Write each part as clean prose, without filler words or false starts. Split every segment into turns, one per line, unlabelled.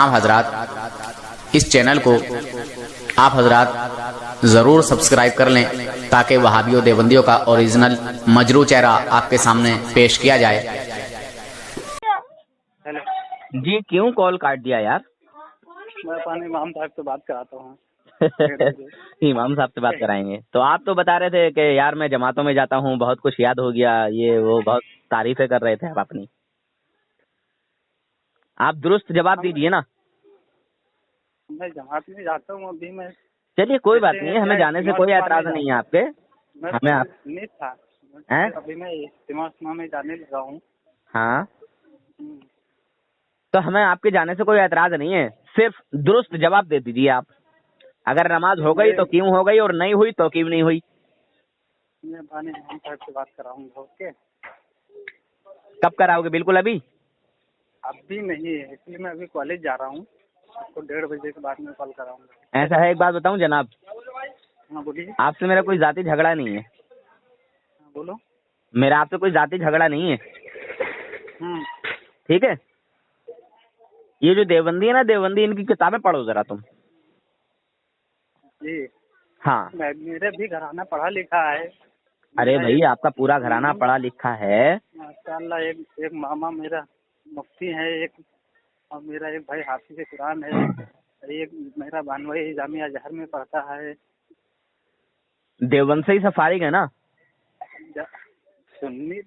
جناب حضرات اس چینل کو آپ حضرات ضرور سبسکرائب کر لیں تاکہ وہابیوں دیوبندیوں کا اوریجنل مجروح چہرہ آپ کے سامنے پیش کیا جائے۔
جی کیوں کال کاٹ دیا یار؟
میں اپنے امام صاحب سے بات کراتا ہوں۔
امام صاحب سے بات کرائیں گے تو آپ تو بتا رہے تھے کہ یار میں جماعتوں میں جاتا ہوں، بہت کچھ یاد ہو گیا، یہ وہ بہت تعریفیں کر رہے تھے آپ اپنی۔ آپ درست جواب دیجیے نا۔
میں جماعت میں جاتا ہوں ابھی میں۔
چلیے کوئی بات نہیں ہے، ہمیں جانے سے کوئی اعتراض نہیں ہے آپ کے۔ ہمیں
نہیں تھا ابھی میں اجتماع میں جانے لگا ہوں۔
ہاں تو ہمیں آپ کے جانے سے کوئی اعتراض نہیں ہے، صرف درست جواب دے دیجیے آپ۔ اگر نماز ہو گئی تو کیوں ہو گئی، اور نہیں ہوئی تو کیوں نہیں ہوئی؟
میں اپنے امام صاحب سے بات کراؤں گا۔ اوکے
کب کراؤ گے؟ بالکل ابھی؟
ابھی نہیں ہے، اس لیے میں ابھی کالج جا رہا ہوں، آپ کو 1:30 بجے کے بعد میں کال کراؤں گا۔
ایسا ہے، ایک بات بتاؤں جناب،
ہاں بولیے۔
آپ سے میرا کوئی ذاتی جھگڑا نہیں ہے۔
بولو۔
میرا آپ سے کوئی ذاتی جھگڑا نہیں ہے، ٹھیک ہے؟ یہ جو دیوبندی ہے نا، دیوبندی، ان کی کتابیں پڑھو ذرا تم۔
جی
ہاں
میرے بھی گھرانہ پڑھا لکھا ہے۔
ارے بھائی آپ کا پورا گھرانہ پڑھا لکھا ہے؟
ماشاء اللہ، ایک ماما میرا مفتی ہے، ایک اور میرا ایک بھائی حافظ قرآن ہے، ایک میرا بانوئی جامعہ ازہر میں پڑھتا ہے۔
دیوبند سے ہی سب فارغ ہے نا؟
سنی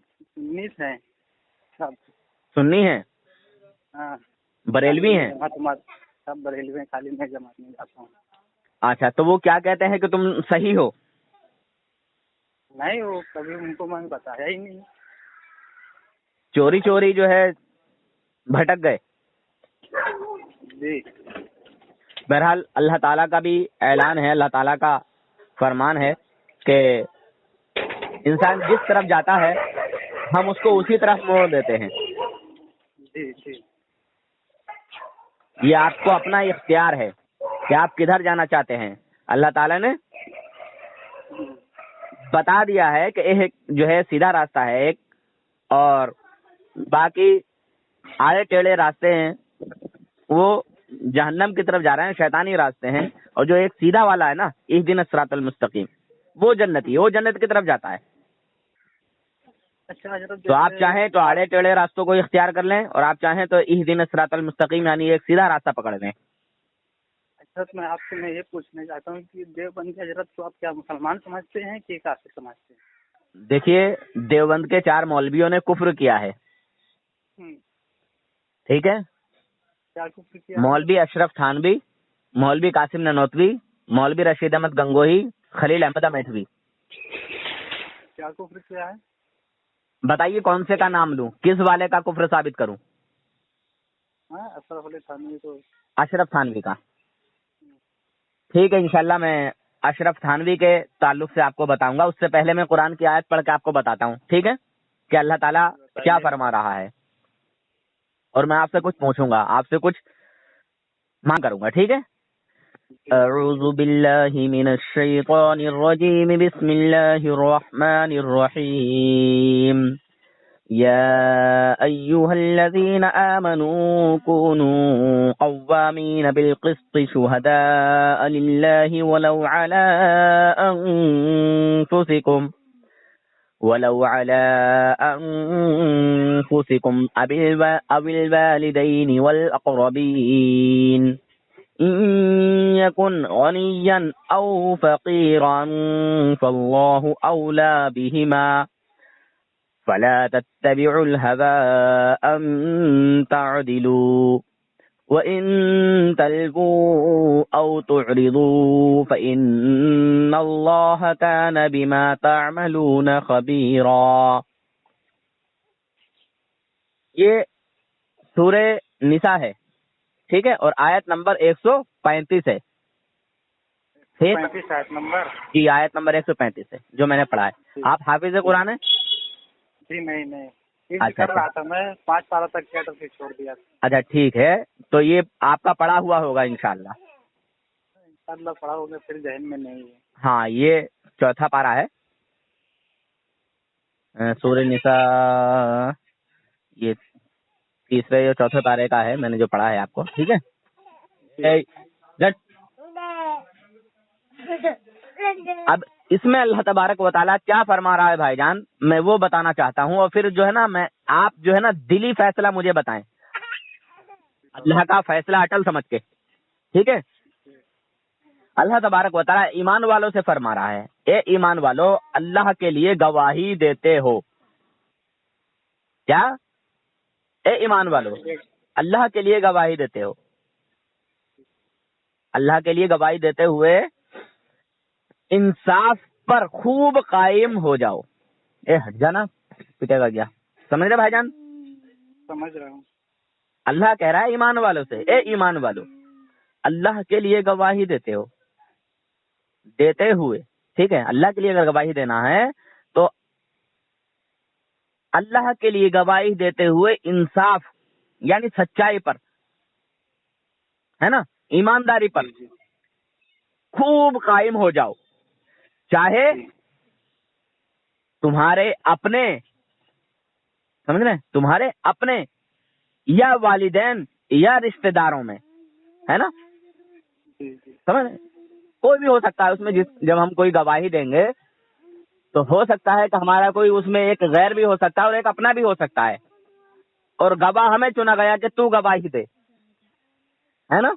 ہیں سب۔
سنی ہے؟
ہاں
بریلوی ہیں؟
سب بریلوی ہیں، خالی میں جماعت میں جاتا ہوں۔
اچھا تو وہ کیا کہتے ہیں کہ تم صحیح ہو؟
نہیں، وہ کبھی ان کو میں نے بتایا ہی نہیں۔
چوری چوری جو ہے بھٹک گئے۔
جی
بہرحال اللہ تعالیٰ کا بھی اعلان ہے، اللہ تعالیٰ کا فرمان ہے کہ انسان جس طرف جاتا ہے ہم اس کو اسی طرف موڑ دیتے ہیں۔
جی جی
یہ آپ کو اپنا اختیار ہے کہ آپ کدھر جانا چاہتے ہیں۔ اللہ تعالیٰ نے بتا دیا ہے کہ ایک جو ہے سیدھا راستہ ہے ایک، اور باقی آڑے ٹیڑھے راستے ہیں وہ جہنم کی طرف جا رہے ہیں، شیطانی راستے ہیں، اور جو ایک سیدھا والا ہے نا، اہدنا الصراط المستقیم، وہ جنتی ہے، وہ جنت کی طرف جاتا ہے۔
اچھا حضرت،
تو آپ چاہیں تو آڑے ٹیڑھے راستوں کو اختیار کر لیں، اور آپ چاہیں تو اہدنا الصراط المستقیم یعنی ایک سیدھا راستہ پکڑ لیں۔
حضرت میں آپ سے میں یہ پوچھنا چاہتا ہوں کہ دیوبند کے حضرت کو آپ کیا مسلمان سمجھتے ہیں کہ کافر سمجھتے ہیں؟
دیکھیے دیوبند کے 4 مولویوں نے کفر کیا ہے، ٹھیک ہے؟
کیا کفر کیا؟
مولوی اشرف تھانوی، مولوی قاسم ننوتوی، مولوی رشید احمد گنگوہی، خلیل احمد امیٹھوی۔
کیا کفر کیا ہے؟
بتائیے کون سے کا نام لوں، کس والے کا کفر ثابت کروں؟
ہاں اشرف علی تھانوی تو
اشرف تھانوی کا، ٹھیک ہے، انشاءاللہ میں اشرف تھانوی کے تعلق سے آپ کو بتاؤں گا۔ اس سے پہلے میں قرآن کی آیت پڑھ کے آپ کو بتاتا ہوں، ٹھیک ہے، کہ اللہ تعالیٰ کیا فرما رہا ہے، اور میں آپ سے کچھ پوچھوں گا، آپ سے کچھ مانگ کروں گا، ٹھیک ہے؟ اعوذ باللہ من الشیطان الرجیم، بسم اللہ الرحمن الرحیم، یا ایہا الذین آمنوا کونوا قوامین بالقسط شہداء للہ ولو علی انفسکم او الوالدین والاقربین ان یکن غنیا او فقیرا فاللہ اولی بہما فلا تتبعوا الهوى ان تعدلوا وَإِن تَلْوُوا أَوْ تُعْرِضُوا فَإِنَّ اللَّهَ كَانَ بِمَا تَعْمَلُونَ خَبِيرًا۔ یہ سورہ نساء ہے، ٹھیک ہے، اور آیت نمبر 135 ہے، ٹھیک؟
35 آیت نمبر؟
جی آیت نمبر 135 ہے جو میں نے پڑھا ہے۔ آپ حافظ قرآن ہیں؟
جی نہیں کر رہا تھا میں، 5 سال تک کیا تو پھر چھوڑ دیا۔
اچھا ٹھیک ہے، تو یہ آپ کا پڑھا ہوا ہوگا انشاءاللہ۔
انشاءاللہ پڑھا ہوگا، پھر ذہن میں نہیں ہے۔
ہاں یہ 4تھا پارہ ہے سورہ نساء، یہ 3 یا 4 پارے کا ہے، میں نے جو پڑھا ہے آپ کو، ٹھیک ہے؟ اب اس میں اللہ تبارک و تعالیٰ کیا فرما رہا ہے بھائی جان، میں وہ بتانا چاہتا ہوں، اور پھر جو ہے نا آپ جو ہے نا دلی فیصلہ مجھے بتائیں، اللہ کا فیصلہ اٹل سمجھ کے، ٹھیک ہے؟ اللہ تبارک و تعالیٰ ایمان والوں سے فرما رہا ہے، اے ایمان والو اللہ کے لیے گواہی دیتے ہو. کیا؟ اے ایمان والو اللہ کے لیے گواہی دیتے ہو. اللہ کے لیے گواہی دیتے ہوئے انصاف پر خوب قائم ہو جاؤ. اے ہٹ جانا، پٹے گا کیا؟ سمجھ رہے بھائی جان؟
سمجھ رہا ہوں.
اللہ کہہ رہا ہے ایمان والوں سے، اے ایمان والو اللہ کے لیے گواہی دیتے ہو، دیتے ہوئے، ٹھیک ہے؟ اللہ کے لیے اگر گواہی دینا ہے تو اللہ کے لیے گواہی دیتے ہوئے انصاف یعنی سچائی پر، ہے نا، ایمانداری پر خوب قائم ہو جاؤ، چاہے تمہارے اپنے، سمجھ رہے، تمہارے اپنے یا والدین یا رشتہ داروں میں، ہے نا، سمجھ رہے؟ کوئی بھی ہو سکتا ہے اس میں، جب ہم کوئی گواہی دیں گے تو ہو سکتا ہے کہ ہمارا کوئی اس میں ایک غیر بھی ہو سکتا ہے اور ایک اپنا بھی ہو سکتا ہے، اور گواہ ہمیں چنا گیا کہ تو گواہی دے، ہے نا.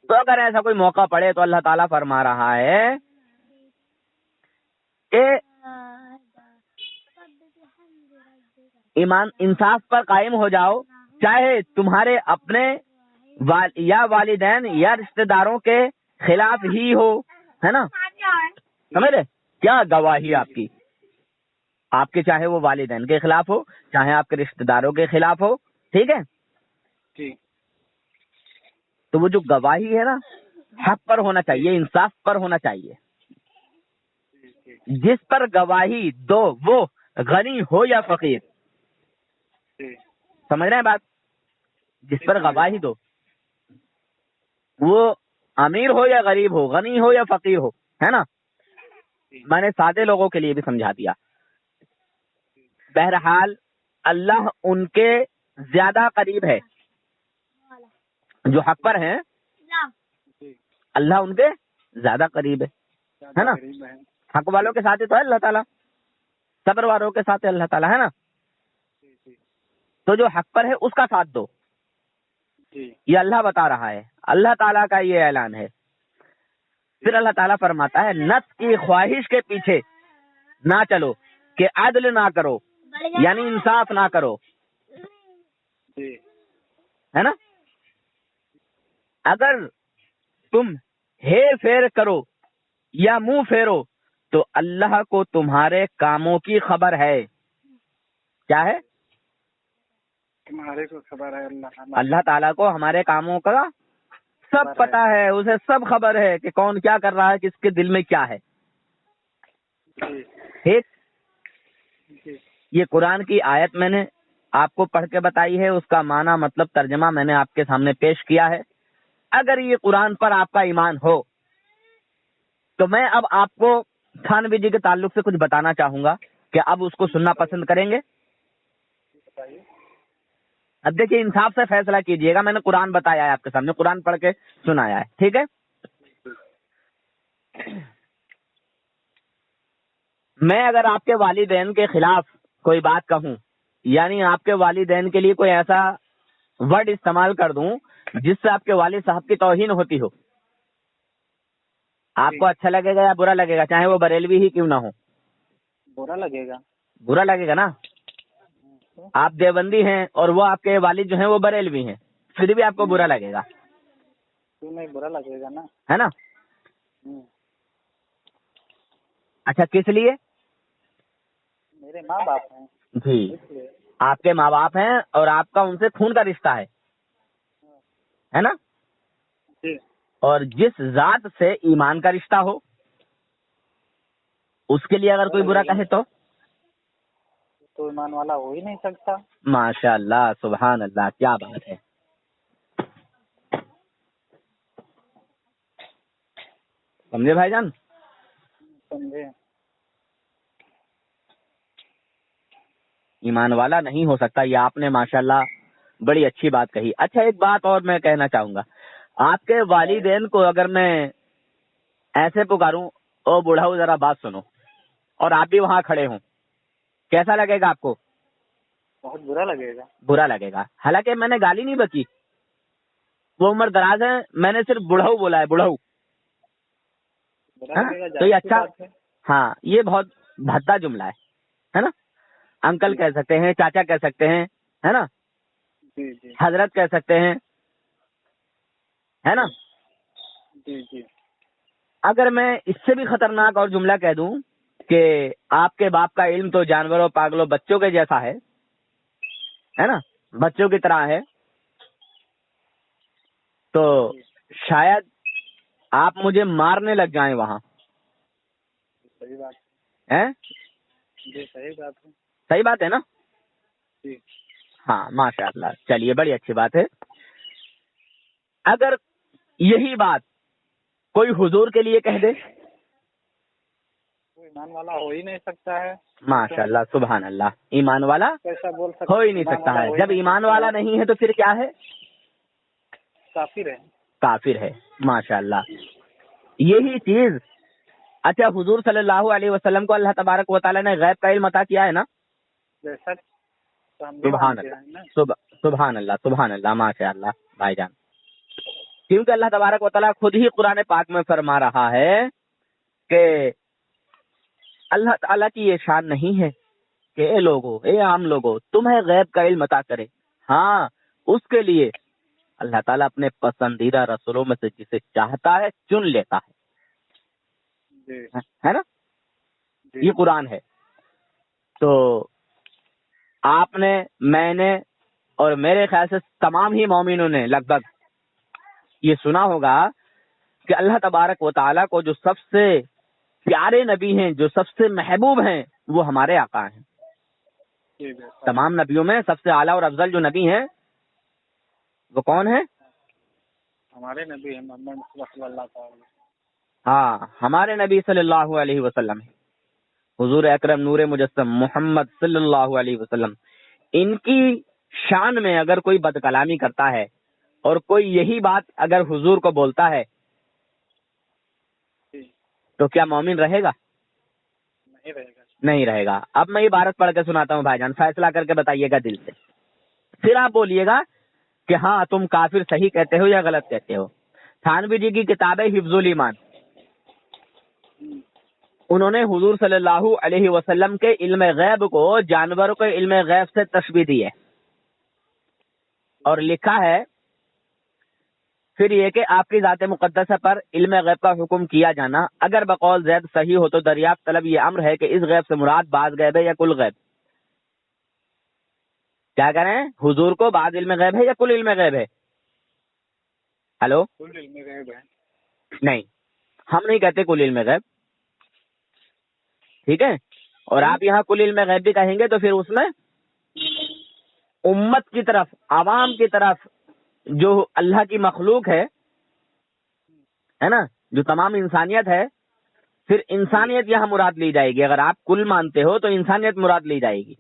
تو اگر ایسا کوئی موقع پڑے تو اللہ تعالیٰ فرما رہا ہے کہ ایمان انصاف پر قائم ہو جاؤ، چاہے تمہارے اپنے یا والدین یا رشتہ داروں کے خلاف ہی ہو، ہے نا، سمجھ رہے؟ کیا گواہی آپ کی، آپ کے چاہے وہ والدین کے خلاف ہو، چاہے آپ کے رشتہ داروں کے خلاف ہو، ٹھیک ہے؟ تو وہ جو گواہی ہے نا حق پر ہونا چاہیے، انصاف پر ہونا چاہیے. جس پر گواہی دو وہ غنی ہو یا فقیر، سمجھ رہے ہیں بات؟ جس پر گواہی دو وہ امیر ہو یا غریب ہو، غنی ہو یا فقیر ہو، ہے نا. میں نے سادے لوگوں کے لیے بھی سمجھا دیا. بہرحال اللہ ان کے زیادہ قریب ہے، جو حق پر ہیں اللہ ان کے زیادہ قریب ہے نا. حق والوں کے ساتھ ہی تو ہے اللہ تعالیٰ، صبر والوں کے ساتھ ہے اللہ تعالیٰ، ہے نا. تو جو حق پر ہے اس کا ساتھ دو، یہ اللہ بتا رہا ہے، اللہ تعالیٰ کا یہ اعلان ہے. پھر اللہ تعالیٰ فرماتا ہے نفس کی خواہش کے پیچھے نہ چلو، کہ عدل نہ کرو یعنی انصاف نہ کرو، ہے نا. اگر تم ہیر پھیر کرو یا منہ پھیرو تو اللہ کو تمہارے کاموں کی خبر ہے. کیا ہے؟
تمہارے کو خبر ہے.
اللہ تعالیٰ کو ہمارے کاموں کا سب پتا ہے، اسے سب خبر ہے کہ کون کیا کر رہا ہے، کس کے دل میں کیا ہے. ٹھیک، یہ قرآن کی آیت میں نے آپ کو پڑھ کے بتائی ہے، اس کا معنی مطلب ترجمہ میں نے آپ کے سامنے پیش کیا ہے. اگر یہ قرآن پر آپ کا ایمان ہو تو میں اب آپ کو تھانوی جی کے تعلق سے کچھ بتانا چاہوں گا کہ اب اس کو سننا پسند کریں گے. اب دیکھیے انصاف سے فیصلہ کیجئے گا، میں نے قرآن بتایا ہے آپ کے سامنے، قرآن پڑھ کے سنایا ہے، ٹھیک ہے. میں اگر آپ کے والدین کے خلاف کوئی بات کہوں، یعنی آپ کے والدین کے لیے کوئی ایسا ورڈ استعمال کر دوں جس سے آپ کے والد صاحب کی توہین ہوتی ہو، آپ کو اچھا لگے گا یا برا لگے گا؟ چاہے وہ بریلوی ہی کیوں نہ ہو.
برا لگے گا.
برا لگے گا نا. آپ دیوبندی ہیں اور وہ آپ کے والد جو ہیں وہ بریلوی ہیں، پھر بھی آپ کو برا لگے گا.
کیوں نہیں برا لگے گا نا،
ہے نا. اچھا کس لیے؟
میرے ماں باپ ہیں.
جی، آپ کے ماں باپ ہیں اور آپ کا ان سے خون کا رشتہ ہے نا. اور جس ذات سے ایمان کا رشتہ ہو اس کے لیے اگر کوئی برا کہے تو
ایمان والا ہو ہی نہیں سکتا.
ماشاء اللہ، سبحان اللہ، کیا بات ہے. سمجھے بھائی جان؟
سمجھے.
ایمان والا نہیں ہو سکتا، یہ آپ نے ماشاءاللہ بڑی اچھی بات کہی. اچھا ایک بات اور میں کہنا چاہوں گا، آپ کے والدین کو اگر میں ایسے پکاروں، او بوڑھاؤ ذرا بات سنو، اور آپ بھی وہاں کھڑے ہوں، کیسا لگے گا آپ کو؟
بہت برا لگے گا.
برا لگے گا. حالانکہ میں نے گالی نہیں بکی، وہ عمر دراز ہے، میں نے صرف بوڑھاؤ بولا ہے، بوڑھاؤ.
برا لگے گا.
تو یہ
ظاہر سی
اچھا،
بات ہے.
ہاں یہ بہت بھدا جملہ ہے نا. انکل کہہ سکتے ہیں، چاچا کہہ سکتے ہیں، ہے نا،
جی جی
حضرت کہہ سکتے ہیں، ہے نا.
جی جی.
اگر میں اس سے بھی خطرناک اور جملہ کہہ دوں کہ آپ کے باپ کا علم تو جانوروں پاگلوں بچوں کے جیسا ہے نا، بچوں کی طرح ہے، تو شاید آپ مجھے مارنے لگ جائیں وہاں.
صحیح بات
ہیں؟
جی. صحیح بات ہے.
صحیح بات ہے نا.
جی.
ہاں ماشاء اللہ. چلیے بڑی اچھی بات ہے. اگر یہی بات کوئی حضور کے لیے کہہ دے،
وہ ایمان والا ہو ہی نہیں سکتا ہے.
ماشاء اللہ، سبحان اللہ، ایمان والا
کیسا بول سکتا
ہو ہی نہیں سکتا ہے. جب ایمان والا نہیں ہے تو پھر کیا ہے؟
کافر ہے.
کافر ہے. ماشاء اللہ. یہی چیز، اچھا حضور صلی اللہ علیہ وسلم کو اللہ تبارک و تعالیٰ نے غیب کا علم عطا کیا ہے نا.
جیسا ہم بھی
سبحان
مانتے
اللہ،
ہیں نا.
سبحان اللہ، سبحان اللہ، ماشاء اللہ بھائی جان. کیونکہ اللہ تبارک و تعالیٰ خود ہی قرآن پاک میں فرما رہا ہے کہ اللہ تعالیٰ کی یہ شان نہیں ہے کہ اے لوگو، اے عام لوگو، تمہیں غیب کا علم عطا کرے. ہاں، اس کے لیے اللہ تعالیٰ اپنے پسندیدہ رسولوں میں سے جسے چاہتا ہے چن لیتا ہے.
جی
ہے نا.
جی.
یہ قرآن ہے. تو آپ نے، میں نے، اور میرے خیال سے تمام ہی مومنوں نے لگ بھگ یہ سنا ہوگا کہ اللہ تبارک و تعالیٰ کو جو سب سے پیارے نبی ہیں، جو سب سے محبوب ہیں، وہ ہمارے آقا ہیں.
جی.
تمام نبیوں میں سب سے اعلیٰ اور افضل جو نبی ہیں وہ کون ہیں؟
ہمارے نبی محمد صلی اللہ تعالی.
ہاں، ہمارے نبی صلی اللہ علیہ وسلم، حضور اکرم نور مجسم محمد صلی اللہ علیہ وسلم. ان کی شان میں اگر کوئی بد کلامی کرتا ہے اور کوئی یہی بات اگر حضور کو بولتا ہے
جی.
تو کیا مومن رہے گا؟
نہیں رہے گا.
نہیں رہے گا. اب میں عبارت پڑھ کے سناتا ہوں بھائی جان، فیصلہ کر کے بتائیے گا دل سے، پھر آپ بولیے گا کہ ہاں تم کافر صحیح کہتے ہو یا غلط کہتے ہو. تھانوی جی کی کتاب ہے حفظ الایمان. انہوں نے حضور صلی اللہ علیہ وسلم کے علم غیب کو جانوروں کے علم غیب سے تشبیہ دی ہے، اور لکھا ہے پھر یہ کہ آپ کی ذات مقدسہ پر علم غیب کا حکم کیا جانا اگر بقول زید صحیح ہو تو دریافت طلب یہ امر ہے کہ اس غیب سے مراد بعض غیب ہے یا کل غیب. کیا کریں؟ حضور کو بعض علم غیب ہے یا کل علم غیب ہے؟ ہلو،
کل علم غیب ہے.
نہیں، ہم نہیں کہتے کل علم غیب، ٹھیک ہے. اور آپ یہاں کل علم غیب بھی کہیں گے تو پھر اس میں امت کی طرف، عوام کی طرف جو اللہ کی مخلوق ہے نا، جو تمام انسانیت ہے، پھر انسانیت یہاں مراد لی جائے گی. اگر آپ کل مانتے ہو تو انسانیت مراد لی جائے گی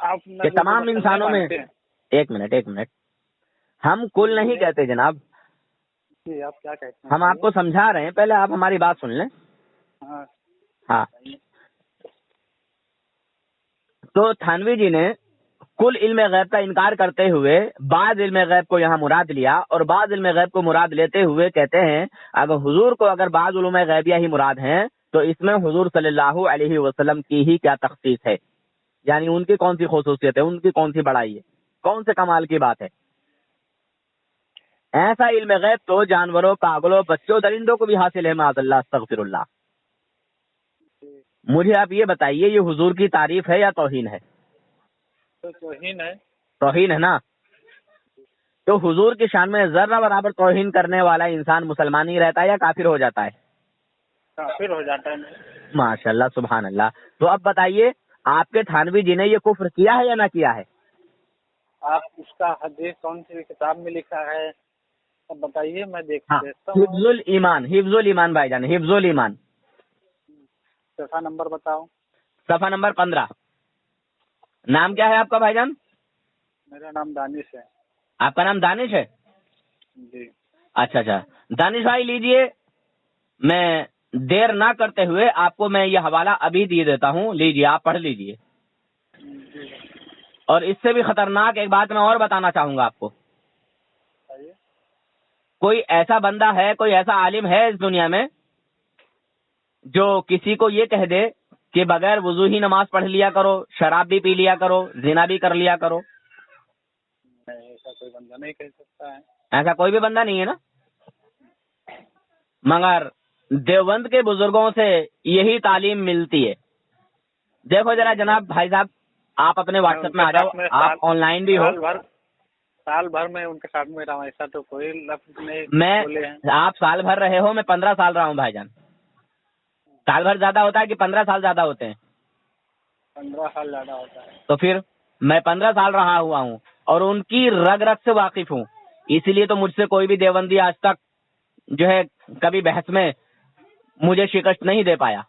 آپ
کہ تمام انسانوں میں. ایک منٹ، ہم کل نہیں کہتے جناب،
جی. آپ کیا کہتے ہیں؟
ہم آپ کو سمجھا رہے ہیں، پہلے آپ ہماری بات سن لیں.
ہاں.
ہاں، تو تھانوی جی نے کل علم غیب کا انکار کرتے ہوئے بعض علم غیب کو یہاں مراد لیا، اور بعض علم غیب کو مراد لیتے ہوئے کہتے ہیں اگر حضور کو اگر بعض علوم غیبیہ ہی مراد ہیں تو اس میں حضور صلی اللہ علیہ وسلم کی ہی کیا تخصیص ہے، یعنی ان کی کون سی خصوصیت ہے، ان کی کون سی بڑائی ہے، کون سے کمال کی بات ہے. ایسا علم غیب تو جانوروں، پاگلوں، بچوں، درندوں کو بھی حاصل ہے. معاذ اللہ، استغفر اللہ. مجھے آپ یہ بتائیے، یہ حضور کی تعریف ہے یا توہین ہے؟
تو توہین ہے.
توہین ہے نا. تو حضور کی شان میں ذرہ برابر توہین کرنے والا انسان مسلمان ہی رہتا ہے یا کافر ہو جاتا ہے؟
کافر ہو جاتا ہے.
ماشاء اللہ، سبحان اللہ. تو اب بتائیے، آپ کے تھانوی جی نے یہ کفر کیا ہے یا نہ کیا ہے؟
آپ اس کا حدیث کون سی کتاب میں لکھا ہے اب بتائیے، میں دیکھتا
حفظ
ہوں.
الایمان، حفظ الایمان بھائی جان، حفظ الایمان.
صفحہ نمبر بتاؤ.
صفحہ نمبر 15. نام کیا ہے آپ کا بھائی جان؟
میرا نام دانش ہے.
آپ کا نام دانش ہے؟
جی
اچھا اچھا دانش بھائی لیجئے، میں دیر نہ کرتے ہوئے آپ کو میں یہ حوالہ ابھی دے دیتا ہوں، لیجئے آپ پڑھ لیجئے۔
جی
اور اس سے بھی خطرناک ایک بات میں اور بتانا چاہوں گا آپ کو،
بتائیے۔
کوئی ایسا بندہ ہے، کوئی ایسا عالم ہے اس دنیا میں جو کسی کو یہ کہہ دے کہ بغیر وضو ہی نماز پڑھ لیا کرو، شراب بھی پی لیا کرو، زنا بھی کر لیا کرو؟
نہیں، ایسا کوئی بندہ نہیں کہہ سکتا ہے۔
ایسا کوئی بھی بندہ نہیں ہے نا؟ مگر دیوبند کے بزرگوں سے یہی تعلیم ملتی ہے۔ دیکھو ذرا جناب بھائی صاحب، آپ اپنے واٹس ایپ میں آ جاؤ، آپ آن لائن بھی ہو۔
سال بھر میں ان کے ساتھ میں رہا ہوں، ایسا تو کوئی لفظ نہیں
میں
بولے ہیں۔
آپ سال بھر رہے ہو، میں 15 سال رہا ہوں بھائی جان۔ سال بھر زیادہ ہوتا ہے کہ 15 سال زیادہ ہوتے ہیں؟
15 سال زیادہ ہوتا ہے۔
تو پھر میں 15 سال رہا ہوا ہوں اور ان کی رگ رگ سے واقف ہوں، اسی لیے تو مجھ سے کوئی بھی دیوبندی آج تک جو ہے کبھی بحث میں مجھے شکست نہیں دے پایا۔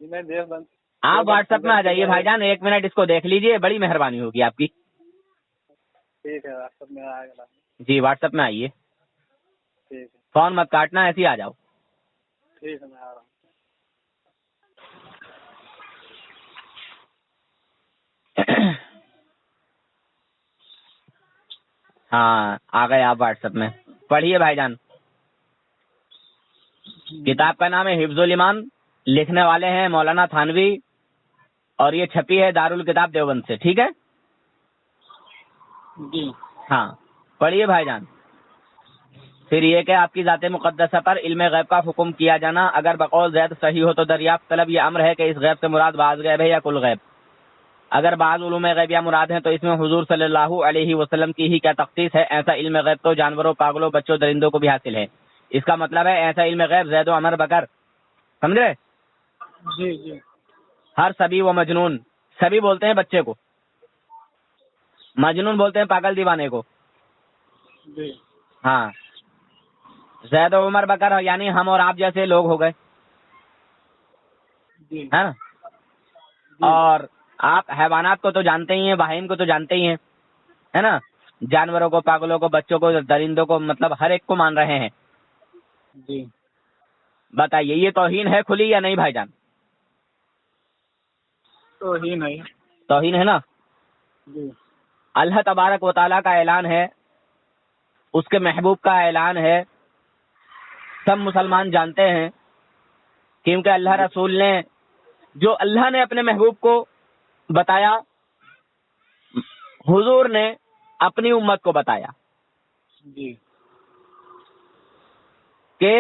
میں دیوبند
آپ واٹس ایپ میں آ جائیے بھائی جان، 1 منٹ اس کو دیکھ لیجئے، بڑی مہربانی ہوگی آپ کی۔
ٹھیک ہے، واٹس ایپ میں آئے گا۔
جی واٹس ایپ میں آئیے،
ٹھیک ہے
فون مت کاٹنا، ایسے ہی آ جاؤ۔
ٹھیک ہے، میں آ رہا ہوں۔
ہاں آ گئے آپ واٹس ایپ میں، پڑھیے بھائی جان۔ کتاب کا نام ہے حفظ الایمان، لکھنے والے ہیں مولانا تھانوی، اور یہ چھپی ہے دارالکتاب دیوبند سے، ٹھیک ہے؟
جی
ہاں پڑھیے بھائی جان۔ پھر یہ کہ آپ کی ذات مقدسہ پر علم غیب کا حکم کیا جانا اگر بقول زید صحیح ہو تو دریافت طلب یہ امر ہے کہ اس غیب سے مراد بعض غیب ہے یا کل غیب۔ اگر بعض علوم غیب یا مراد ہیں تو اس میں حضور صلی اللہ علیہ وسلم کی ہی کیا تخصیص ہے؟ ایسا علم غیب تو جانوروں، پاگلوں، بچوں، درندوں کو بھی حاصل ہے۔ اس کا مطلب ہے ایسا علم غیب زید و عمر بکر، سمجھے؟
جی جی
ہر سبی و مجنون، سبی بولتے ہیں بچے کو، مجنون بولتے ہیں پاگل دیوانے کو۔
جی
ہاں زید و عمر بکر یعنی ہم اور آپ جیسے لوگ ہو گئے،
جی
ہے نا؟ اور آپ حیوانات کو تو جانتے ہی ہیں، بہائم کو تو جانتے ہی ہیں، ہے نا؟ جانوروں کو، پاگلوں کو، بچوں کو، درندوں کو، مطلب ہر ایک کو مان رہے ہیں۔
جی
بتائیے یہ توہین ہے کھلی یا نہیں بھائی جان؟
تو ہی نہیں۔
توہین ہے نا؟
جی
اللہ تبارک و تعالیٰ کا اعلان ہے، اس کے محبوب کا اعلان ہے، سب مسلمان جانتے ہیں، کیونکہ اللہ رسول نے جو اللہ نے اپنے محبوب کو بتایا، حضور نے اپنی امت کو بتایا
جی
کہ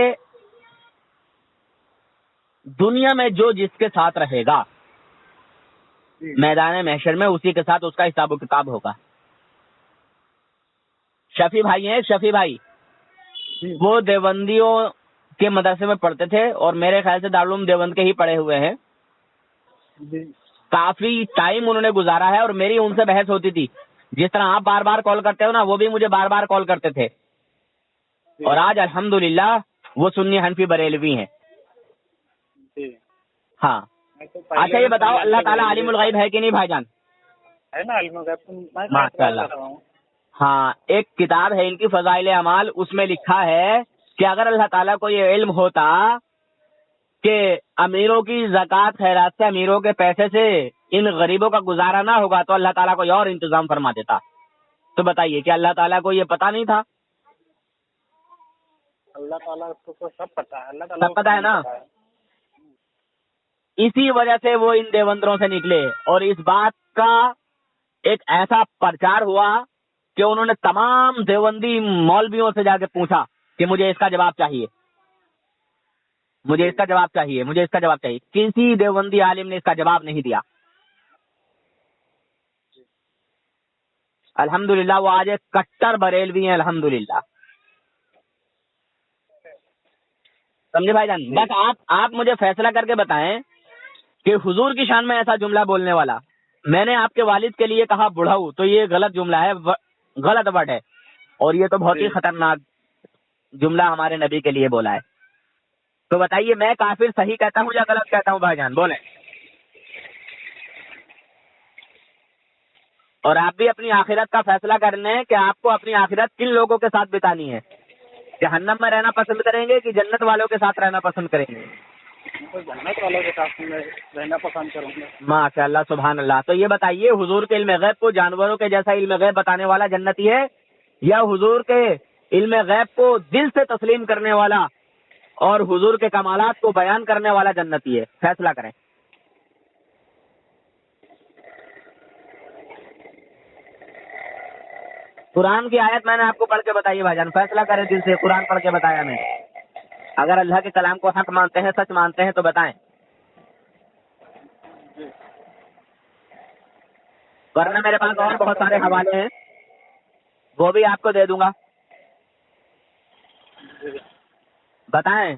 دنیا میں جو جس کے ساتھ رہے گا
جی
میدان محشر میں اسی کے ساتھ اس کا حساب و کتاب ہوگا۔ شفیع بھائی ہیں، شفیع بھائی،
جی
وہ دیوبندیوں کے مدرسے میں پڑھتے تھے اور میرے خیال سے دارالعلوم دیوبند کے ہی پڑھے ہوئے ہیں۔
جی
کافی ٹائم انہوں نے گزارا ہے اور میری ان سے بحث ہوتی تھی، جس طرح آپ بار بار کال کرتے ہو نا، وہ بھی مجھے بار بار کال کرتے تھے، اور آج الحمدللہ وہ سنی حنفی بریلوی ہیں۔
جی
ہاں اچھا یہ بتاؤ اللہ تعالیٰ عالم الغیب ہے کہ نہیں بھائی جان؟
ہے نا علم غیب، میں
ماشاء اللہ۔ ہاں ایک کتاب ہے ان کی فضائل اعمال، اس میں لکھا ہے کہ اگر اللہ تعالیٰ کو یہ علم ہوتا کہ امیروں کی زکوٰۃ خیرات سے، امیروں کے پیسے سے ان غریبوں کا گزارا نہ ہوگا تو اللہ تعالیٰ کوئی اور انتظام فرما دیتا۔ تو بتائیے کہ اللہ تعالیٰ کو یہ پتہ نہیں تھا؟
اللہ تعالیٰ کو سب پتہ ہے، اللہ تعالیٰ
سب پتہ ہے نا؟ اسی وجہ سے وہ ان دیوبندروں سے نکلے، اور اس بات کا ایک ایسا پرچار ہوا کہ انہوں نے تمام دیوبندی مولویوں سے جا کے پوچھا کہ مجھے اس کا جواب چاہیے، مجھے اس کا جواب چاہیے، مجھے اس کا جواب چاہیے۔ کسی دیوبندی عالم نے اس کا جواب نہیں دیا۔ الحمدللہ وہ آج ایک کٹر بریلوی ہیں، الحمدللہ، سمجھے بھائی جان؟ بس آپ مجھے فیصلہ کر کے بتائیں کہ حضور کی شان میں ایسا جملہ بولنے والا، میں نے آپ کے والد کے لیے کہا بڑھاؤ تو یہ غلط جملہ ہے، غلط ورڈ ہے، اور یہ تو بہت ہی خطرناک جملہ ہمارے نبی کے لیے بولا ہے۔ تو بتائیے میں کافر صحیح کہتا ہوں یا غلط کہتا ہوں بھائی جان؟ بولیں۔ اور آپ بھی اپنی آخرت کا فیصلہ کر لیں کہ آپ کو اپنی آخرت کن لوگوں کے ساتھ بتانی ہے. جہنم میں رہنا پسند کریں گے کہ جنت والوں کے ساتھ رہنا پسند کریں گے؟
تو جنت والوں کے ساتھ میں رہنا پسند کروں گا.
ماشاء اللہ سبحان اللہ. تو یہ بتائیے حضور کے علم غیب کو جانوروں کے جیسا علم غیب بتانے والا جنتی ہے یا حضور کے علم غیب کو دل سے تسلیم کرنے والا اور حضور کے کمالات کو بیان کرنے والا جنتی ہے؟ فیصلہ کریں. قرآن کی آیت میں نے آپ کو پڑھ کے بتائی بھائی جان, فیصلہ کریں دل سے. قرآن پڑھ کے بتایا میں. اگر اللہ کے کلام کو حق مانتے ہیں, سچ مانتے ہیں تو بتائیں, ورنہ میرے پاس اور بہت سارے حوالے ہیں, وہ بھی آپ کو دے دوں گا. بتائیں,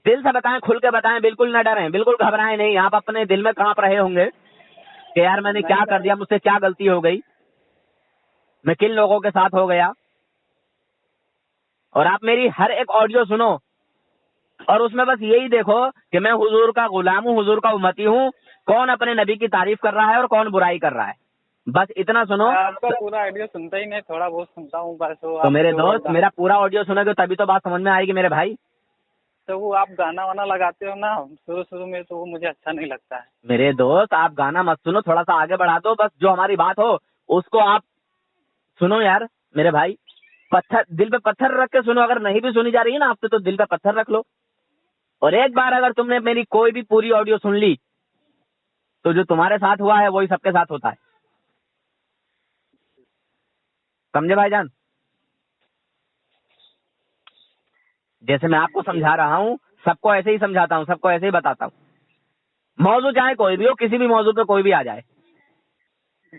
دل سے بتائیں, کھل کے بتائیں, بالکل نہ ڈریں, بالکل گھبرائیں نہیں. آپ اپنے دل میں کانپ رہے ہوں گے کہ یار میں نے کیا کر دیا, مجھ سے کیا غلطی ہو گئی, میں کن لوگوں کے ساتھ ہو گیا. اور آپ میری ہر ایک آڈیو سنو اور اس میں بس یہی دیکھو کہ میں حضور کا غلام ہوں, حضور کا امتی ہوں, کون اپنے نبی کی تعریف کر رہا ہے اور کون برائی کر رہا ہے. بس اتنا سنو.
آپ کا پورا آڈیو سنتا ہی نہیں, تھوڑا بہت سنتا ہوں بس.
تو میرے دوست, میرا پورا آڈیو سنو گے تبھی تو بات سمجھ میں آئے گی میرے بھائی.
تو وہ آپ گانا وانا لگاتے ہو نا شروع میں, تو وہ مجھے اچھا نہیں لگتا ہے.
میرے دوست آپ گانا مت سنو, تھوڑا سا آگے بڑھا دو. بس جو ہماری بات ہو اس کو آپ سنو یار میرے بھائی. پتھر دل پہ پتھر رکھ کے سنو. اگر نہیں بھی سنی جا رہی ہے نا آپ سے تو دل پہ پتھر رکھ لو. اور ایک بار اگر تم نے میری کوئی بھی پوری آڈیو سن لی تو جو تمہارے ساتھ ہوا ہے وہی سب کے ساتھ ہوتا ہے. سمجھے بھائی جان؟ جیسے میں آپ کو سمجھا رہا ہوں سب کو ایسے ہی سمجھاتا ہوں, سب کو ایسے ہی بتاتا ہوں. موضوع چاہے کوئی بھی ہو, کسی بھی موضوع پہ کوئی بھی آ جائے,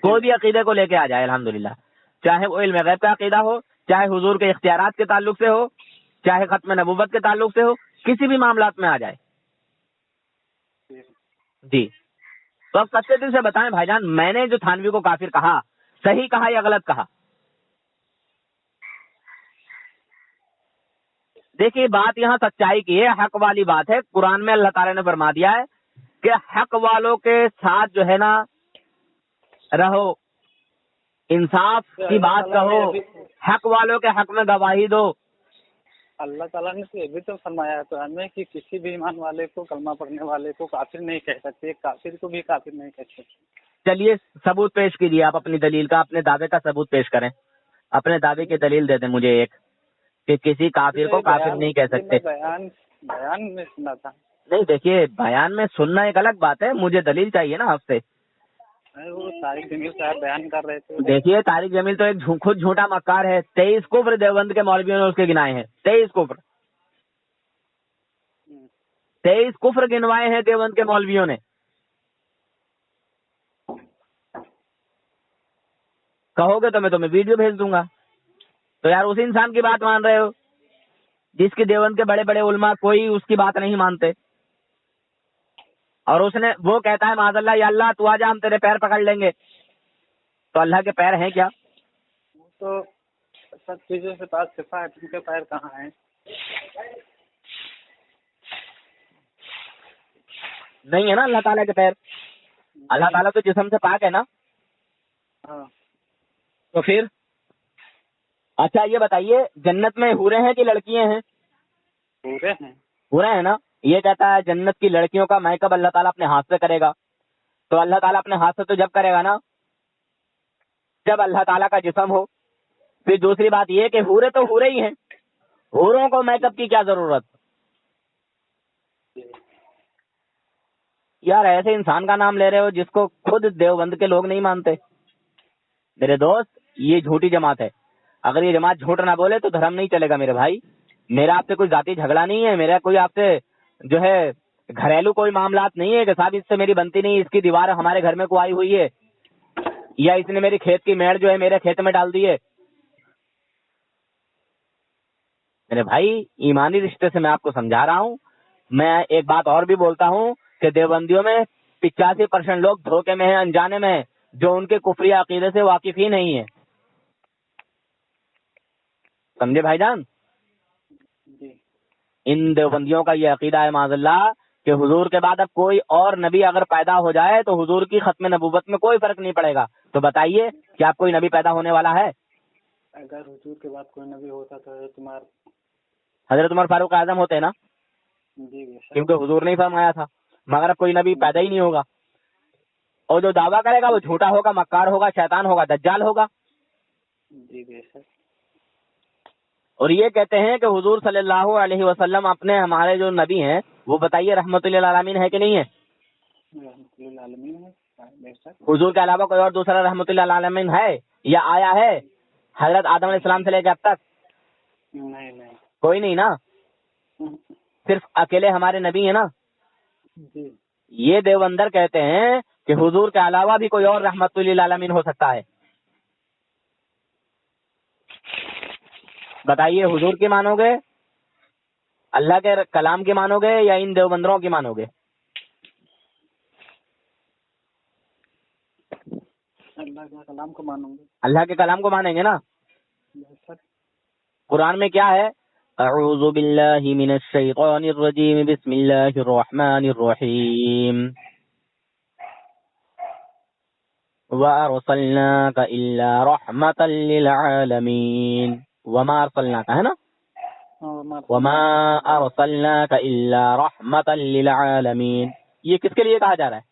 کوئی بھی عقیدے کو لے کے آ جائے الحمدللہ, چاہے وہ علم غیب کا عقیدہ ہو, چاہے حضور کے اختیارات کے تعلق سے ہو, چاہے ختم نبوت کے تعلق سے ہو, کسی بھی معاملات میں آ جائے. جی تو اب سچے دل سے بتائیں بھائی جان, میں نے جو تھانوی کو کافر کہا صحیح کہا یا غلط کہا؟ دیکھیے بات یہاں سچائی کی ہے, حق والی بات ہے. قرآن میں اللہ تعالیٰ نے فرما دیا ہے کہ حق والوں کے ساتھ جو ہے نا رہو, انصاف کی بات کہو, حق والوں کے حق میں گواہی دو.
اللہ تعالیٰ نے یہ بھی تو فرمایا ہے قرآن میں کہ کسی بھی ایمان والے کو, کلمہ پڑھنے والے کو کافر نہیں کہہ سکتے, کافر کو بھی کافر نہیں کہہ سکتے.
چلیے ثبوت پیش کیجیے, آپ اپنی دلیل کا, اپنے دعوے کا ثبوت پیش کریں. اپنے دعوے کی دلیل دے دیں مجھے ایک کہ کسی کافر کو کافر نہیں کہہ سکتے.
بیان میں سنا تھا.
نہیں دیکھیے بیان میں سننا ایک الگ بات ہے, مجھے دلیل چاہیے نا آپ سے.
وہ طارق جمیل صاحب بیان کر رہے تھے.
دیکھیے طارق جمیل تو ایک خود جھوٹا مکار ہے. 23 کفر دیوبند کے مولویوں نے اس کے گنائے ہیں. 23 کفر 23 کفر گنوائے ہیں دیوبند کے مولویوں نے. کہو گے تو میں تمہیں ویڈیو بھیج دوں گا. تو یار اس انسان کی بات مان رہے ہو جس کی دیوبند کے بڑے بڑے علماء کوئی اس کی بات نہیں مانتے, اور اس نے وہ کہتا ہے معاذ اللہ یا اللہ تو آجا ہم تیرے پیر پکڑ لیں گے. تو اللہ کے پیر ہیں کیا؟
وہ تو سب چیزوں سے پاس صفا ہے, ان کے پیر کہاں ہیں؟
نہیں ہے نا اللہ تعالیٰ کے پیر. اللہ تعالیٰ تو جسم سے پاک ہے نا.
ہاں
تو پھر اچھا یہ بتائیے جنت میں حوریں ہیں کہ لڑکیاں ہیں؟
پورے ہیں.
حوریں ہیں نا. یہ کہتا ہے جنت کی لڑکیوں کا میک اپ اللہ تعالیٰ اپنے ہاتھ سے کرے گا. تو اللہ تعالیٰ اپنے ہاتھ سے تو جب کرے گا نا جب اللہ تعالیٰ کا جسم ہو. پھر دوسری بات یہ کہ حوریں تو حوریں ہی ہیں, حوروں کو میک اپ کی کیا ضرورت؟ یار ایسے انسان کا نام لے رہے ہو جس کو خود دیوبند کے لوگ نہیں مانتے. میرے دوست یہ جھوٹی جماعت ہے. اگر یہ جماعت جھوٹ نہ بولے تو دھرم نہیں چلے گا میرے بھائی. میرا آپ سے کوئی ذاتی جھگڑا نہیں ہے, میرا کوئی آپ سے جو ہے گھریلو کوئی معاملات نہیں ہے کہ صاحب اس سے میری بنتی نہیں, اس کی دیوار ہمارے گھر میں کو آئی ہوئی ہے, یا اس نے میری کھیت کی میڑ جو ہے میرے کھیت میں ڈال دی ہے. میرے بھائی ایمانی رشتے سے میں آپ کو سمجھا رہا ہوں. میں ایک بات اور بھی بولتا ہوں کہ دیوبندیوں میں 85% لوگ دھوکے میں ہیں, انجانے میں ہیں, جو ان کے کفری عقیدے سے واقف ہی نہیں ہے. سمجھے بھائی جان؟ ان دیوبندیوں کا یہ عقیدہ ہے معاذ اللہ کہ حضور کے بعد اب کوئی اور نبی اگر پیدا ہو جائے تو حضور کی ختم نبوت میں کوئی فرق نہیں پڑے گا. تو بتائیے کیا آپ کوئی نبی پیدا ہونے والا ہے؟
اگر حضور کے بعد کوئی نبی ہوتا تو
حضرت عمر فاروق اعظم ہوتے نا،
جی بے شک،
کیونکہ حضور نے ہی فرمایا تھا، مگر اب کوئی نبی پیدا ہی نہیں ہوگا، اور جو دعویٰ کرے گا وہ جھوٹا ہوگا، مکار ہوگا، شیطان ہوگا، دجال ہوگا.
جی بے شک.
اور یہ کہتے ہیں کہ حضور صلی اللہ علیہ وسلم اپنے ہمارے جو نبی ہیں وہ بتائیے رحمت للعالمین ہے کہ نہیں ہے؟
رحمت للعالمین ہے بے شک.
حضور کے علاوہ کوئی اور دوسرا رحمت للعالمین ہے یا آیا ہے حضرت آدم علیہ السلام سے لے کے اب تک؟
نہیں.
کوئی نہیں نا، صرف اکیلے ہمارے نبی ہیں نا.
جی
یہ دیوبندر کہتے ہیں کہ حضور کے علاوہ بھی کوئی اور رحمت للعالمین ہو سکتا ہے. بتائیے حضور کی مانو گے، اللہ کے کلام کی مانو گے، یا ان دیوبندروں کی مانو گے؟
اللہ کے کلام کو مانوں گے.
اللہ کے کلام کو مانیں گے نا.
بے شک.
قرآن میں کیا ہے؟ اعوذ باللہ من الشیطان الرجیم بسم اللہ الرحمن الرحیم وَأَرْسَلْنَاكَ إِلَّا رَحْمَةً لِلْعَالَمِينَ. وَمَا أَرْسَلْنَاكَ ہے نا، وَمَا أَرْسَلْنَاكَ إِلَّا رَحْمَةً لِلْعَالَمِينَ. یہ کس کے لیے کہا جا رہا ہے؟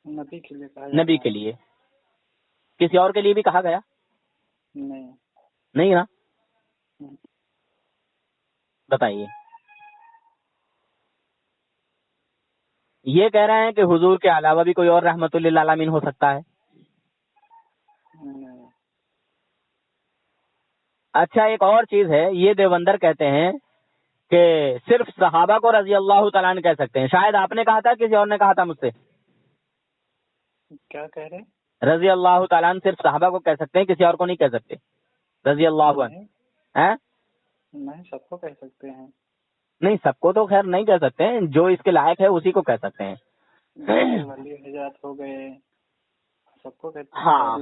نبی کے لیے کہا.
نبی کے لیے. کسی اور کے لیے بھی کہا گیا؟ نہیں نا. بتائیے. یہ کہہ رہے ہیں کہ حضور کے علاوہ بھی کوئی اور رحمت للعالمین ہو سکتا ہے. اچھا ایک اور چیز ہے، یہ دیوبندر کہتے ہیں کہ صرف صحابہ کو رضی اللہ تعالیٰ عنہ کہہ سکتے ہیں. شاید آپ نے کہا تھا، کسی اور نے کہا تھا مجھ سے؟
کیا کہہ رہے؟
رضی اللہ تعالیٰ عنہ صرف صحابہ کو کہہ سکتے ہیں، کسی اور کو نہیں کہہ سکتے. رضی اللہ عنہ
نہیں، سب کو کہہ سکتے ہیں.
نہیں، سب کو تو خیر نہیں کہہ سکتے ہیں، جو اس کے لائق ہے اسی کو کہہ سکتے ہیں.
ولی حضرات ہو گئے، سب کو کہتے ہیں.
ہاں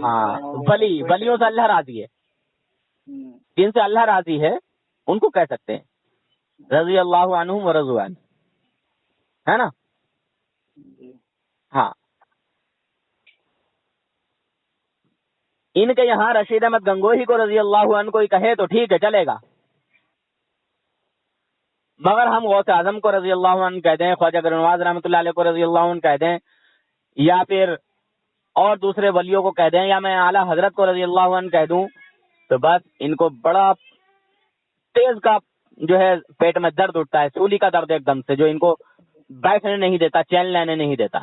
ولیوں سے اللہ راضی ہے، جن سے اللہ راضی ہے ان کو کہہ سکتے ہیں. رضی اللہ عنہم ورضوا عنہ، ہے نا. ہاں. ان کے یہاں رشید احمد گنگوہی کو رضی اللہ عنہ کوئی کہے تو ٹھیک ہے، چلے گا، مگر ہم غوث اعظم کو رضی اللہ عنہ کہہ دیں، خواجہ گرنواز رحمۃ اللہ علیہ کو رضی اللہ عنہ کہہ دیں، یا پھر اور دوسرے ولیوں کو کہہ دیں، یا میں اعلیٰ حضرت کو رضی اللہ عنہ کہہ دوں، تو بس ان کو بڑا تیز کا جو ہے پیٹ میں درد اٹھتا ہے، سولی کا درد ایک دم سے، جو ان کو بیٹھنے نہیں دیتا، چین لینے نہیں دیتا.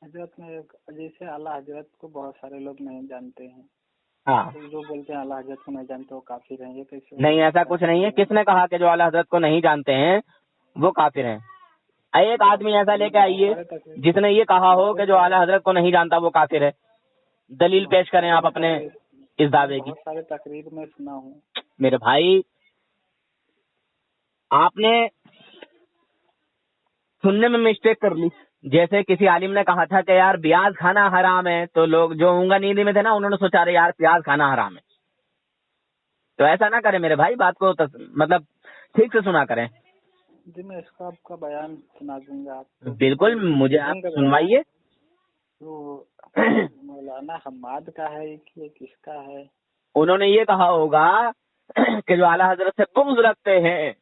حضرت میں جیسے اعلیٰ حضرت کو بہت سارے لوگ نہیں جانتے ہیں.
ہاں،
جو بولتے ہیں اعلیٰ حضرت کو نہیں جانتے وہ کافر ہیں، یہ کیسے؟
نہیں، ایسا کچھ نہیں ہے. کس نے کہا کہ جو اعلیٰ حضرت کو نہیں جانتے ہیں وہ کافر ہیں؟ ایک آدمی ایسا لے کے آئیے جس نے یہ کہا ہو کہ جو اعلیٰ حضرت کو نہیں جانتا وہ کافر ہے. دلیل پیش کریں آپ اپنے اس دعوے کی.
بہت سارے تقریر میں سنا ہوں.
میرے بھائی، آپ نے سننے میں مسٹیک کر لی. جیسے کسی عالم نے کہا تھا کہ یار پیاز کھانا حرام ہے، تو لوگ جو اونگا نیندی میں تھے نا انہوں نے سوچا رہے یار پیاز کھانا حرام ہے. تو ایسا نہ کریں میرے بھائی، بات کو مطلب ٹھیک سے سنا کریں.
جی میں اس کا آپ کا بیان سنا دوں گا آپ.
بالکل، مجھے آپ سنوائیے.
تو مولانا حماد کا ہے کہ یہ کس کا ہے؟
انہوں نے یہ کہا ہوگا کہ جو اعلیٰ حضرت سے بغض رکھتے ہیں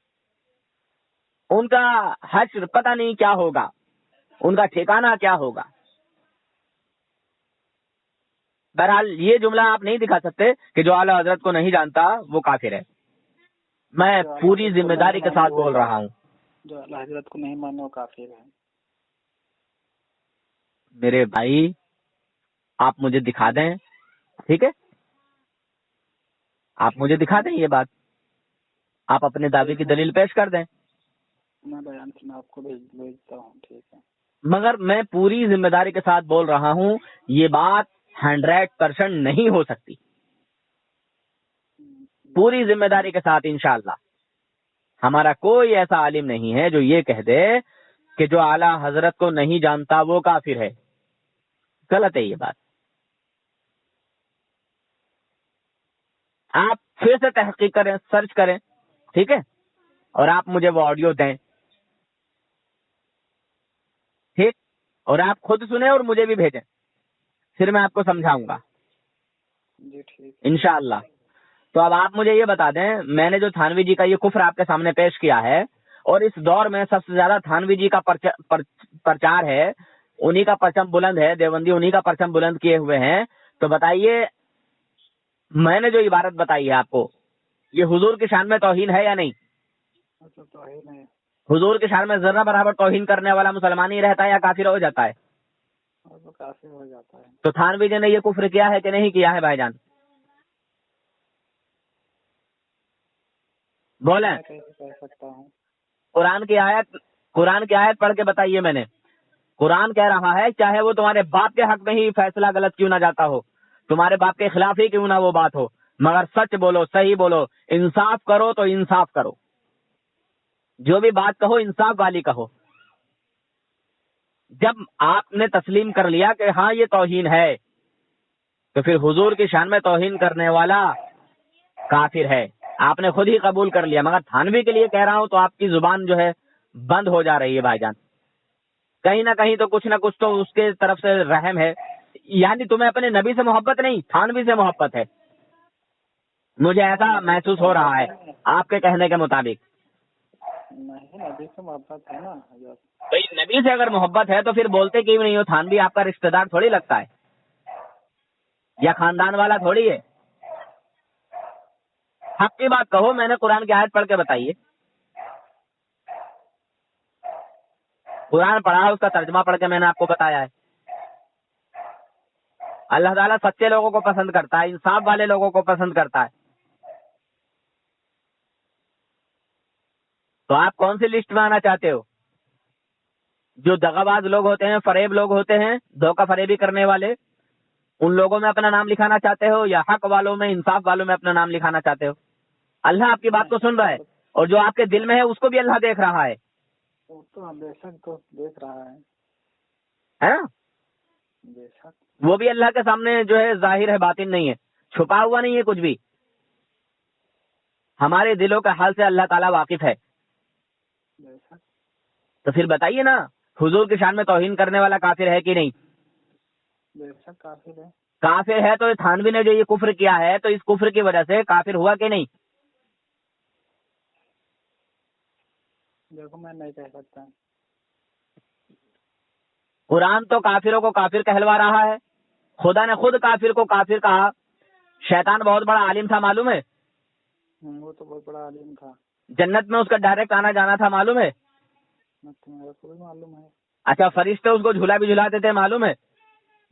ان کا حشر پتہ نہیں کیا ہوگا، ان کا ٹھکانہ کیا ہوگا. بہرحال یہ جملہ آپ نہیں دکھا سکتے کہ جو اعلیٰ حضرت کو نہیں جانتا وہ کافر ہے. میں پوری ذمہ داری کے ساتھ بول رہا ہوں.
جو اعلیٰ حضرت کو نہیں مانو کافر ہے.
میرے بھائی آپ مجھے دکھا دیں، ٹھیک ہے، آپ مجھے دکھا دیں یہ بات، آپ اپنے دعوے کی دلیل پیش کر دیں.
میں بیان سنا آپ کو بھیجتا ہوں. ٹھیک ہے،
مگر میں پوری ذمہ داری کے ساتھ بول رہا ہوں، یہ بات 100% نہیں ہو سکتی. پوری ذمہ داری کے ساتھ انشاءاللہ. ہمارا کوئی ایسا عالم نہیں ہے جو یہ کہہ دے کہ جو اعلیٰ حضرت کو نہیں جانتا وہ کافر ہے. غلط ہے یہ بات. آپ پھر سے تحقیق کریں، سرچ کریں، ٹھیک ہے، اور آپ مجھے وہ آڈیو دیں، ٹھیک، اور آپ خود سنیں اور مجھے بھی بھیجیں. پھر میں آپ کو سمجھاؤں گا
جی ٹھیک
انشاءاللہ۔ تو اب آپ مجھے یہ بتا دیں، میں نے جو تھانوی جی کا یہ کفر آپ کے سامنے پیش کیا ہے، اور اس دور میں سب سے زیادہ تھانوی جی کا پرچار ہے، انہی کا پرچم بلند ہے، دیوبندی انہی کا پرچم بلند کیے ہوئے ہیں، تو بتائیے میں نے جو عبارت بتائی ہے آپ کو، یہ حضور کی شان میں توہین ہے یا نہیں؟
تو ہے نہیں،
حضور کی شان میں ذرہ برابر توہین کرنے والا مسلمان ہی رہتا ہے یا کافر ہو جاتا ہے؟
اور وہ کافی ہو جاتا ہے۔
تو تھانوی جی نے یہ کفر کیا ہے کہ نہیں کیا ہے بھائی جان؟ بولیں۔
میں کیسے کہہ سکتا ہوں؟
قرآن کی آیت پڑھ کے بتائیے۔ میں نے قرآن کہہ رہا ہے چاہے وہ تمہارے باپ کے حق میں ہی فیصلہ غلط کیوں نہ جاتا ہو، تمہارے باپ کے خلاف ہی کیوں نہ وہ بات ہو، مگر سچ بولو، صحیح بولو، انصاف کرو تو انصاف کرو، جو بھی بات کہو انصاف والی کہو۔ جب آپ نے تسلیم کر لیا کہ ہاں یہ توہین ہے، تو پھر حضور کی شان میں توہین کرنے والا کافر ہے، آپ نے خود ہی قبول کر لیا۔ مگر تھانوی کے لیے کہہ رہا ہوں تو آپ کی زبان جو ہے بند ہو جا رہی ہے بھائی جان، کہیں نہ کہیں تو کچھ نہ کچھ تو اس کے طرف سے رحم ہے، یعنی تمہیں اپنے نبی سے محبت نہیں، تھانوی سے محبت ہے، مجھے ایسا محسوس ہو رہا ہے آپ کے کہنے کے مطابق۔
نہیں، نبی سے محبت ہے نا حضرت۔
تو نبی سے اگر محبت ہے تو پھر بولتے کیوں نہیں ہو؟ تھانوی آپ کا رشتہ دار تھوڑی لگتا ہے یا خاندان والا تھوڑی ہے۔ حق کی بات کہو، میں نے قرآن کی آیت پڑھ کے بتائیے، قرآن پڑھا، اس کا ترجمہ پڑھ کے میں نے آپ کو بتایا ہے۔ اللہ تعالیٰ سچے لوگوں کو پسند کرتا ہے، انصاف والے لوگوں کو پسند کرتا ہے۔ تو آپ کون سی لسٹ میں آنا چاہتے ہو؟ جو دغاباز لوگ ہوتے ہیں، فریب لوگ ہوتے ہیں، دھوکہ فریبی کرنے والے، ان لوگوں میں اپنا نام لکھانا چاہتے ہو، یا حق والوں میں، انصاف والوں میں اپنا نام لکھانا چاہتے ہو؟ اللہ آپ کی بات کو سن رہا ہے، اور جو آپ کے دل میں ہے اس کو بھی اللہ دیکھ رہا ہے،
وہ تو بے شک تو دیکھ رہا ہے،
ہے نا؟
بے شک۔
وہ بھی اللہ کے سامنے جو ہے ظاہر ہے، باطن نہیں ہے، چھپا ہوا نہیں ہے کچھ بھی۔ ہمارے دلوں کا حال سے اللہ تعالیٰ واقف ہے۔
بے شک،
تو پھر بتائیے نا، حضور کی شان میں توہین کرنے والا کافر ہے کہ نہیں؟
بے شک کافر ہے۔
کافر ہے تو تھانوی نے جو یہ کفر کیا ہے تو اس کفر کی وجہ سے کافر ہوا کہ نہیں؟
دیکھو میں نہیں کہہ سکتا۔
قرآن تو کافروں کو کافر کہلوا رہا ہے، خدا نے خود کافر کو کافر کہا۔ شیطان بہت بڑا عالم تھا، معلوم ہے؟
وہ تو بہت بڑا عالم تھا،
جنت میں اس کا ڈائریکٹ آنا جانا تھا، معلوم ہے؟
تمہارا کو بھی معلوم ہے۔
اچھا، فرشتے اس کو جھولا بھی جھلاتے تھے، معلوم ہے؟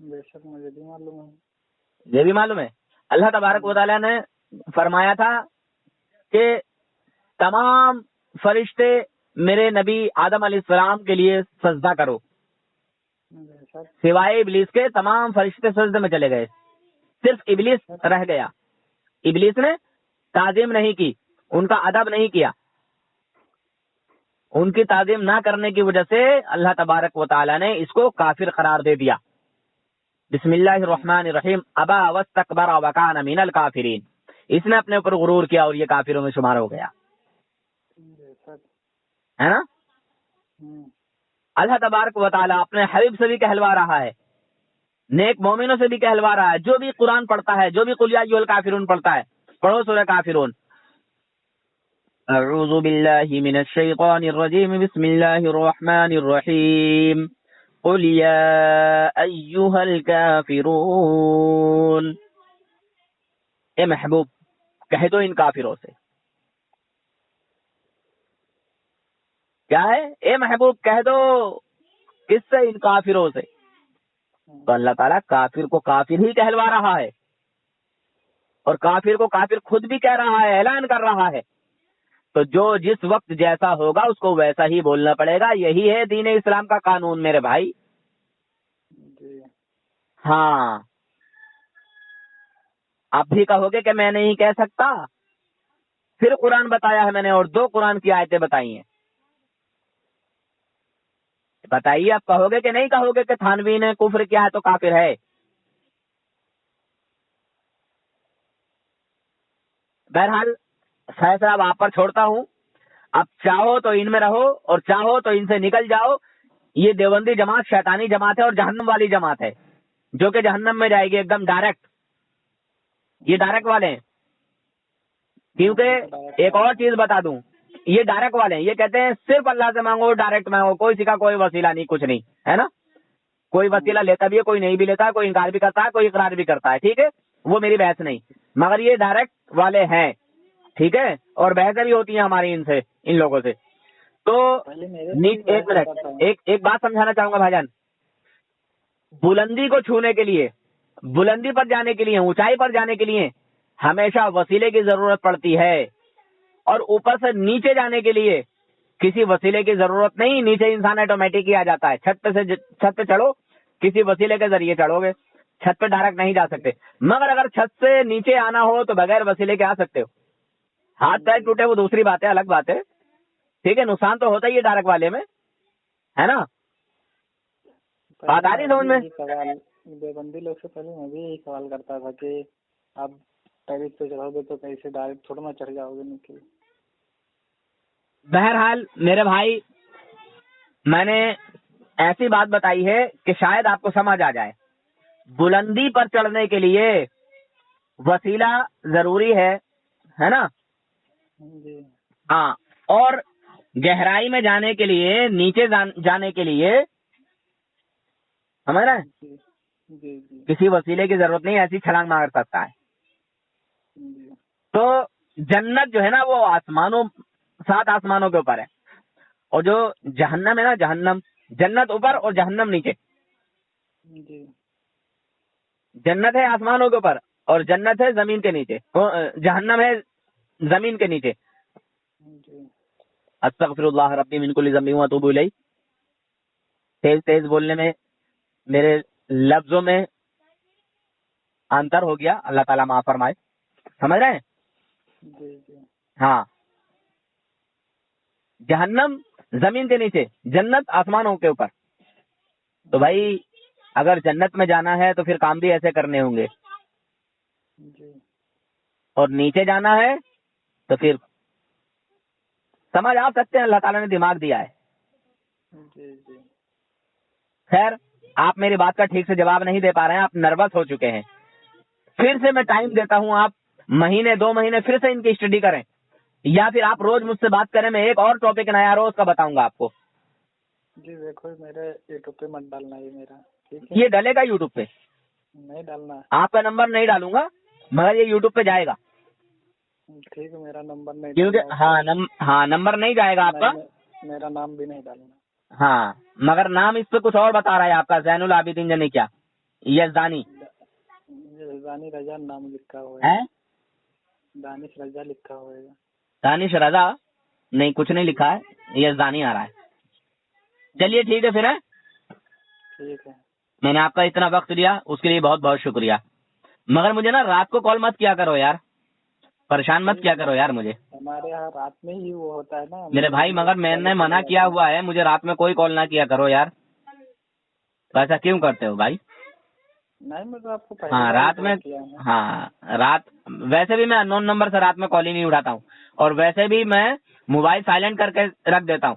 بے شک مجھے بھی معلوم ہے۔
یہ بھی معلوم ہے۔ اللہ تبارک و تعالیٰ نے فرمایا تھا کہ تمام فرشتے میرے نبی آدم علیہ السلام کے لیے سجدہ کرو،
بے شک،
سوائے ابلیس کے تمام فرشتے سجدے میں چلے گئے، صرف ابلیس رہ گیا۔ ابلیس نے تعظیم نہیں کی، ان کا ادب نہیں کیا، ان کی تعظیم نہ کرنے کی وجہ سے اللہ تبارک و تعالیٰ نے اس کو کافر قرار دے دیا۔ بسم اللہ الرحمن الرحیم، ابا واستکبر وکان من الکافرین، اس نے اپنے اوپر غرور کیا اور یہ کافروں میں شمار ہو گیا،
بے شک۔
ہے نا؟ اللہ تبارک و تعالیٰ اپنے حبیب سے بھی کہلوا رہا ہے، نیک مومنوں سے بھی کہلوا رہا ہے، جو بھی قرآن پڑھتا ہے، جو بھی قل یا ایھا الکافرون پڑھتا ہے، پڑھو سورہ کافرون۔ اعوذ باللہ من الشیطان الرجیم، بسم اللہ الرحمن الرحیم، قل یا ایھا الکافرون، اے محبوب کہہ دو ان کافروں سے، کیا ہے؟ اے محبوب کہہ دو، کس سے؟ ان کافروں سے۔ تو اللہ تعالیٰ کافر کو کافر ہی کہلوا رہا ہے، اور کافر کو کافر خود بھی کہہ رہا ہے، اعلان کر رہا ہے۔ تو جو جس وقت جیسا ہوگا اس کو ویسا ہی بولنا پڑے گا، یہی ہے دین اسلام کا قانون میرے بھائی۔
جی،
ہاں، آپ بھی کہو گے کہ میں نہیں کہہ سکتا، پھر قرآن بتایا ہے میں نے، اور 2 قرآن کی آیتیں بتائی ہیں، بتائیے آپ کہو گے کہ نہیں کہو گے کہ تھانوی نے کفر کیا ہے تو کافر ہے؟ بہرحال فیصلہ اب آپ پر چھوڑتا ہوں، اب چاہو تو ان میں رہو اور چاہو تو ان سے نکل جاؤ۔ یہ دیوبندی جماعت شیطانی جماعت ہے اور جہنم والی جماعت ہے، جو کہ جہنم میں جائے گی ایک دم ڈائریکٹ. یہ ڈائریکٹ والے ہیں. کیونکہ ایک اور چیز بتا دوں, یہ ڈائریکٹ والے ہیں, یہ کہتے ہیں صرف اللہ سے مانگو, ڈائریکٹ مانگو, کوئی کا کوئی وسیلہ نہیں, کچھ نہیں ہے نا. کوئی وسیلہ لیتا بھی ہے, کوئی نہیں بھی لیتا ہے, کوئی انکار بھی کرتا ہے, کوئی اقرار بھی کرتا ہے. ٹھیک ہے, وہ میری بحث نہیں, مگر یہ ڈائریکٹ والے ہیں. ٹھیک ہے, اور بحثیں بھی ہوتی ہیں ہماری ان سے, ان لوگوں سے. تو ایک منٹ, ایک بات سمجھانا چاہوں گا بھائی جان. بلندی کو چھونے کے لیے, بلندی پر جانے کے لیے, اونچائی پر جانے کے لیے ہمیشہ وسیلے کی ضرورت پڑتی ہے, اور اوپر سے نیچے جانے کے لیے کسی وسیلے کی ضرورت نہیں. نیچے انسان آٹومیٹک ہی آ جاتا ہے. چھت پہ چڑھو, کسی وسیلے کے ذریعے چڑھو گے, چھت پہ ڈائریکٹ نہیں جا سکتے. مگر اگر چھت سے نیچے آنا ہو تو بغیر وسیلے کے آ سکتے ہو. ہاتھ پیر ٹوٹے وہ دوسری بات ہے, الگ بات ہے. ٹھیک ہے, نقصان تو ہوتا ہی ہے ڈائریکٹ والے میں, ہے نا. بات آ رہی سمجھ میں؟
دیوبندی لوگ سے پہلے میں بھی یہی سوال کرتا تھا کہ آپ ٹیرس پہ چڑھو گے تو کیسے ڈائریکٹ تھوڑا نہ چڑھ جاؤ گے نیچے.
بہرحال میرے بھائی, میں نے ایسی بات بتائی ہے کہ شاید آپ کو سمجھ آ جائے. بلندی پر چڑھنے کے لیے وسیلہ ضروری ہے نا.
جی
ہاں, اور گہرائی میں جانے کے لیے, نیچے جانے کے لیے سمجھ رہے ہیں,
جی جی جی
کسی وسیلے کی ضرورت نہیں, ایسی چھلانگ مار سکتا ہے.
جی
تو جنت جو ہے نا وہ آسمانوں, 7 آسمانوں کے اوپر ہے, اور جو جہنم ہے نا, جہنم, جنت اوپر اور جہنم نیچے.
جی
جنت ہے آسمانوں کے اوپر اور جنت ہے زمین کے نیچے, جہنم ہے زمین کے نیچے.
جی
استغفر اللہ ربی من کل ذنب واتوب الیہ. تیز تیز بولنے میں میرے لفظوں میں انتر ہو گیا, اللہ تعالیٰ معاف فرمائے. سمجھ رہے ہیں؟
جی جی
ہاں, جہنم زمین کے نیچے, جنت آسمانوں کے اوپر. تو بھائی اگر جنت میں جانا ہے تو پھر کام بھی ایسے کرنے ہوں گے,
جی
اور نیچے جانا ہے تو پھر سمجھ آ سکتے ہیں, اللہ تعالیٰ نے دماغ دیا ہے.
جی جی
خیر, آپ میری بات کا ٹھیک سے جواب نہیں دے پا رہے ہیں, آپ نروس ہو چکے ہیں. پھر سے میں ٹائم دیتا ہوں, آپ مہینے 2 مہینے پھر سے ان کی اسٹڈی کریں, یا پھر آپ روز مجھ سے بات کریں, میں ایک اور ٹاپک نیا روز کا بتاؤں گا آپ کو.
جی دیکھو میرے یوٹیوب پہ مت ڈالنا یہ میرا, ٹھیک ہے؟
یہ ڈلے گا یوٹیوب پہ,
نہیں ڈالنا.
آپ کا نمبر نہیں ڈالوں گا, مگر یہ یوٹیوب پہ جائے گا.
ٹھیک ہے, میرا نمبر نہیں
کیونکہ
ڈالنا.
ہاں نمبر نہیں جائے گا آپ کا,
میرا نام بھی نہیں ڈالنا.
ہاں, مگر نام اس پہ کچھ اور بتا رہا ہے آپ کا, زین العابدین جانی کیا, یزدانی.
رضانی رضا نام لکھا ہوا ہے, دانش رضا لکھا ہوئے گا.
دانش رضا نہیں, کچھ نہیں لکھا ہے, یزدانی آ رہا ہے. چلیے ٹھیک ہے پھر, ہے
ٹھیک ہے.
میں نے آپ کا اتنا وقت دیا اس کے لیے بہت بہت شکریہ. مگر مجھے نا رات کو کال مت کیا کرو یار, پریشان مت کیا کرو یار مجھے.
ہمارے یہاں رات میں ہی وہ ہوتا ہے نا
میرے بھائی, مگر میں نے منع کیا ہوا ہے, مجھے رات میں کوئی کال نہ کیا کرو یار. تو ایسا کیوں کرتے ہو بھائی؟
نہیں, میں تو آپ کو
ہاں رات میں, ہاں رات, ویسے بھی میں ان نون نمبر سے رات میں کال ہی نہیں اٹھاتا ہوں, اور ویسے بھی میں موبائل سائلنٹ کر کے رکھ دیتا ہوں.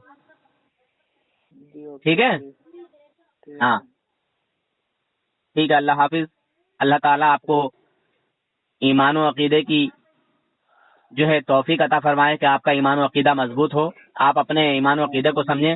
ٹھیک ہے, ہاں ٹھیک ہے. اللہ حافظ. اللہ تعالیٰ آپ کو ایمان و عقیدے کی جو ہے توفیق عطا فرمائے کہ آپ کا ایمان و عقیدہ مضبوط ہو, آپ اپنے ایمان و عقیدے کو سمجھیں